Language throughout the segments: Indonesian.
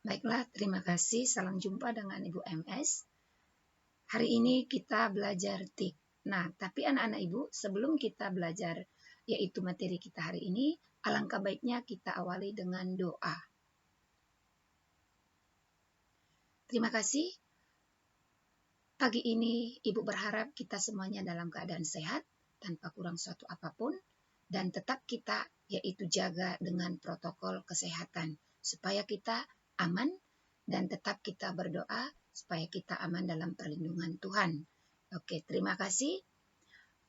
Baiklah, terima kasih. Salam jumpa dengan Ibu MS. Hari ini kita belajar TIK. Nah, tapi anak-anak Ibu, sebelum kita belajar yaitu materi kita hari ini, alangkah baiknya kita awali dengan doa. Terima kasih. Pagi ini Ibu berharap kita semuanya dalam keadaan sehat, tanpa kurang suatu apapun, dan tetap kita yaitu jaga dengan protokol kesehatan, supaya kita aman dan tetap kita berdoa supaya kita aman dalam perlindungan Tuhan. Oke, terima kasih.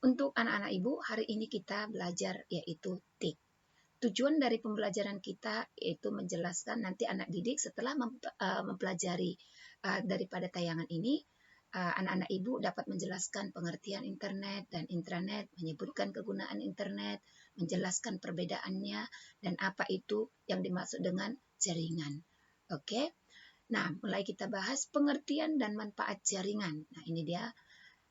Untuk anak-anak Ibu, hari ini kita belajar yaitu TIK. Tujuan dari pembelajaran kita yaitu menjelaskan nanti anak didik setelah mempelajari daripada tayangan ini, anak-anak Ibu dapat menjelaskan pengertian internet dan intranet, menyebutkan kegunaan internet, menjelaskan perbedaannya, dan apa itu yang dimaksud dengan jaringan. Oke, nah mulai kita bahas pengertian dan manfaat jaringan. Nah ini dia,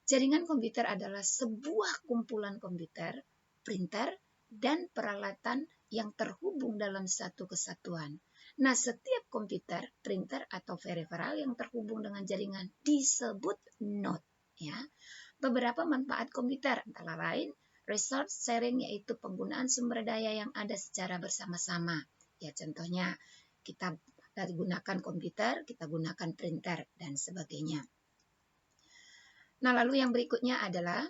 jaringan komputer adalah sebuah kumpulan komputer, printer, dan peralatan yang terhubung dalam satu kesatuan. Nah, setiap komputer, printer, atau peripheral yang terhubung dengan jaringan disebut node. Ya. Beberapa manfaat komputer antara lain resource sharing, yaitu penggunaan sumber daya yang ada secara bersama-sama. Ya, contohnya kita gunakan komputer, kita gunakan printer, dan sebagainya. Nah, lalu yang berikutnya adalah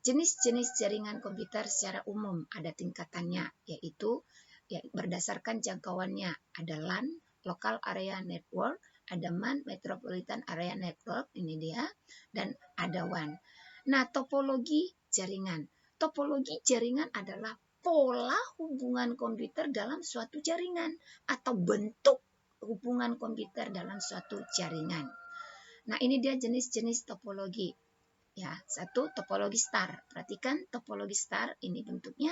jenis-jenis jaringan komputer secara umum, ada tingkatannya, yaitu berdasarkan jangkauannya. Ada LAN, Local Area Network, ada MAN, Metropolitan Area Network, ini dia, dan ada WAN. Nah, topologi jaringan. Topologi jaringan adalah pola hubungan komputer dalam suatu jaringan atau bentuk hubungan komputer dalam suatu jaringan. Nah, ini dia jenis-jenis topologi. Ya, satu topologi star. Perhatikan topologi star ini bentuknya.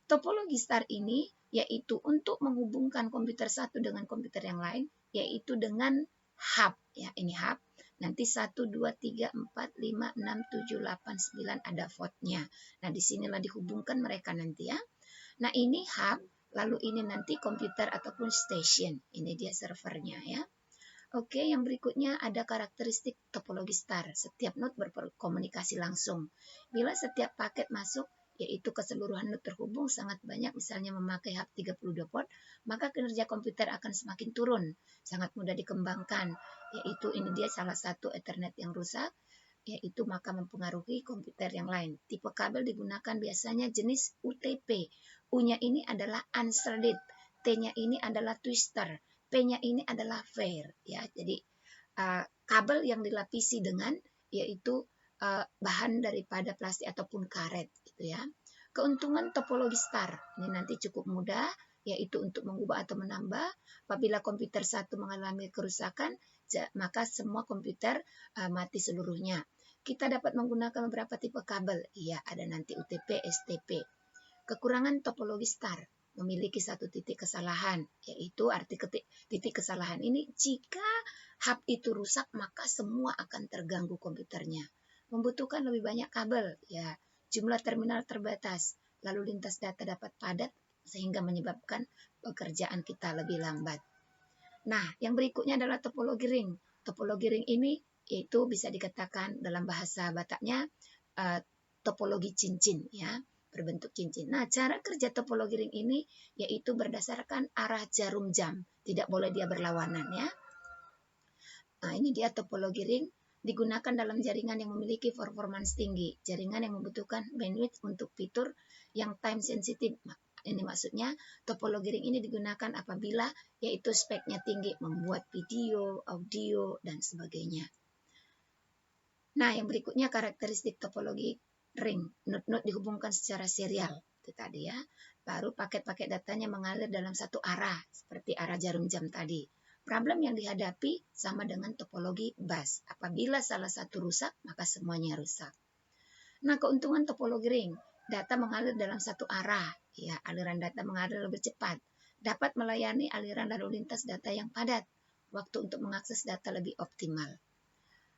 Topologi star ini yaitu untuk menghubungkan komputer satu dengan komputer yang lain, yaitu dengan hub. Ya, ini hub. Nanti 1, 2, 3, 4, 5, 6, 7, 8, 9 ada portnya. Nah, disinilah dihubungkan mereka nanti ya. Nah, ini hub, lalu ini nanti komputer ataupun station. Ini dia servernya ya. Oke, yang berikutnya ada karakteristik topologi star. Setiap node berkomunikasi langsung. Bila setiap paket masuk, yaitu keseluruhan node terhubung sangat banyak, misalnya memakai hub 32 port, maka kinerja komputer akan semakin turun. Sangat mudah dikembangkan, yaitu ini dia salah satu Ethernet yang rusak, yaitu maka mempengaruhi komputer yang lain. Tipe kabel digunakan biasanya jenis UTP. U-nya ini adalah unthreaded, T-nya ini adalah twister, P-nya ini adalah fair. Ya, jadi kabel yang dilapisi dengan yaitu bahan daripada plastik ataupun karet, gitu ya. Keuntungan topologi star ini nanti cukup mudah, yaitu untuk mengubah atau menambah. Apabila komputer satu mengalami kerusakan, maka semua komputer mati seluruhnya. Kita dapat menggunakan beberapa tipe kabel. Iya, ada nanti UTP, STP. Kekurangan topologi star memiliki satu titik kesalahan, yaitu arti titik kesalahan ini jika hub itu rusak maka semua akan terganggu komputernya. Membutuhkan lebih banyak kabel, ya, jumlah terminal terbatas, lalu lintas data dapat padat sehingga menyebabkan pekerjaan kita lebih lambat. Nah, yang berikutnya adalah topologi ring. Topologi ring ini yaitu bisa dikatakan dalam bahasa Bataknya topologi cincin, ya, berbentuk cincin. Nah, cara kerja topologi ring ini yaitu berdasarkan arah jarum jam, tidak boleh dia berlawanan, ya. Nah, ini dia topologi ring, digunakan dalam jaringan yang memiliki performance tinggi, jaringan yang membutuhkan bandwidth untuk fitur yang time sensitive. Ini maksudnya topologi ring ini digunakan apabila yaitu speknya tinggi, membuat video, audio, dan sebagainya. Nah, yang berikutnya karakteristik topologi ring. Node-node dihubungkan secara serial. Itu tadi ya. Baru paket-paket datanya mengalir dalam satu arah, seperti arah jarum jam tadi. Problem yang dihadapi sama dengan topologi bus. Apabila salah satu rusak, maka semuanya rusak. Nah, keuntungan topologi ring. Data mengalir dalam satu arah. Ya, aliran data mengalir lebih cepat. Dapat melayani aliran lalu lintas data yang padat. Waktu untuk mengakses data lebih optimal.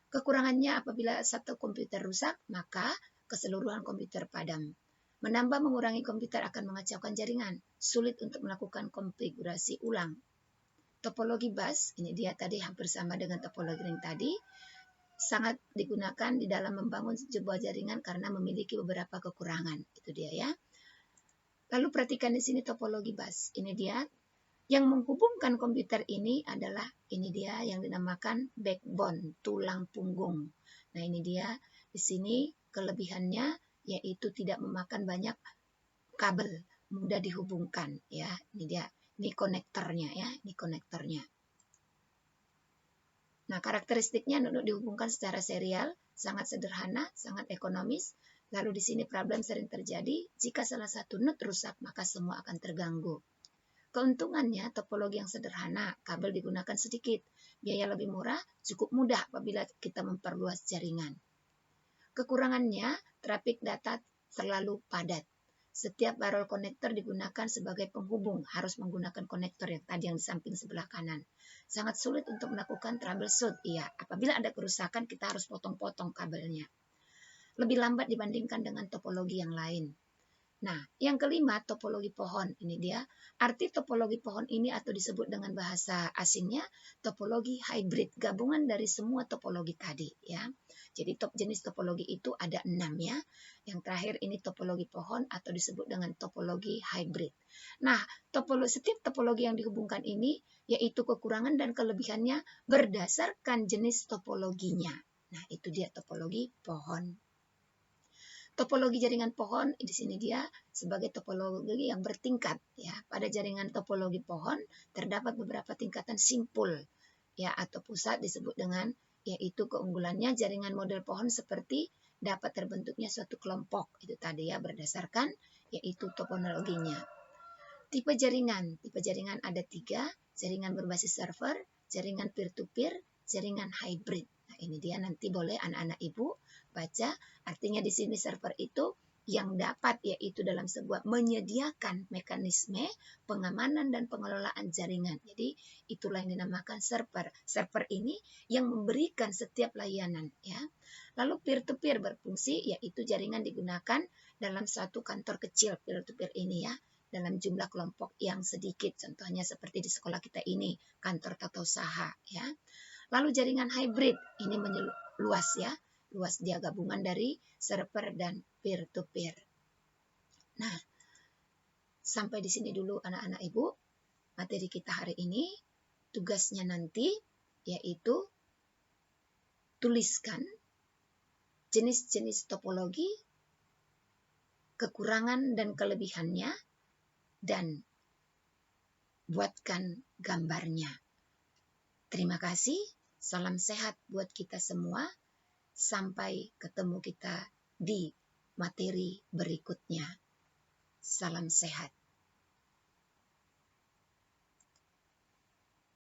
Kekurangannya apabila satu komputer rusak, maka keseluruhan komputer padam. Menambah mengurangi komputer akan mengacaukan jaringan, sulit untuk melakukan konfigurasi ulang. Topologi bus, ini dia tadi hampir sama dengan topologi ring tadi, sangat digunakan di dalam membangun sebuah jaringan karena memiliki beberapa kekurangan. Itu dia ya. Lalu perhatikan di sini topologi bus. Ini dia yang menghubungkan komputer ini adalah ini dia yang dinamakan backbone, tulang punggung. Nah, ini dia di sini kelebihannya yaitu tidak memakan banyak kabel, mudah dihubungkan ya. Ini dia, ini konektornya ya, ini konektornya. Nah, karakteristiknya untuk dihubungkan secara serial, sangat sederhana, sangat ekonomis. Lalu di sini problem sering terjadi, jika salah satu node rusak, maka semua akan terganggu. Keuntungannya, topologi yang sederhana, kabel digunakan sedikit, biaya lebih murah, cukup mudah apabila kita memperluas jaringan. Kekurangannya, trafik data terlalu padat. Setiap barrel konektor digunakan sebagai penghubung, harus menggunakan konektor yang tadi yang di samping sebelah kanan. Sangat sulit untuk melakukan troubleshoot, iya. Apabila ada kerusakan, kita harus potong-potong kabelnya. Lebih lambat dibandingkan dengan topologi yang lain. Nah, yang kelima, topologi pohon. Ini dia. Arti topologi pohon ini atau disebut dengan bahasa asingnya topologi hybrid, gabungan dari semua topologi tadi ya. Jadi jenis topologi itu ada 6 ya. Yang terakhir ini topologi pohon atau disebut dengan topologi hybrid. Nah, setiap topologi yang dihubungkan ini yaitu kekurangan dan kelebihannya berdasarkan jenis topologinya. Nah, itu dia topologi pohon. Topologi jaringan pohon di sini dia sebagai topologi yang bertingkat ya. Pada jaringan topologi pohon terdapat beberapa tingkatan simpul ya atau pusat disebut dengan yaitu keunggulannya jaringan model pohon seperti dapat terbentuknya suatu kelompok itu tadi ya berdasarkan yaitu topologinya. Tipe jaringan ada 3, jaringan berbasis server, jaringan peer-to-peer, jaringan hybrid. Nah, ini dia nanti boleh anak-anak ibu baca. Artinya di sini server itu yang dapat yaitu dalam sebuah menyediakan mekanisme pengamanan dan pengelolaan jaringan. Jadi itulah yang dinamakan server. Server ini yang memberikan setiap layanan ya. Lalu peer-to-peer berfungsi yaitu jaringan digunakan dalam suatu kantor kecil peer-to-peer ini ya. Dalam jumlah kelompok yang sedikit, contohnya seperti di sekolah kita ini, kantor tata usaha ya. Lalu jaringan hybrid ini luas ya, luas dia gabungan dari server dan peer-to-peer. Nah, sampai di sini dulu anak-anak ibu, materi kita hari ini. Tugasnya nanti yaitu tuliskan jenis-jenis topologi, kekurangan dan kelebihannya, dan buatkan gambarnya. Terima kasih, salam sehat buat kita semua. Sampai ketemu kita di materi berikutnya. Salam sehat.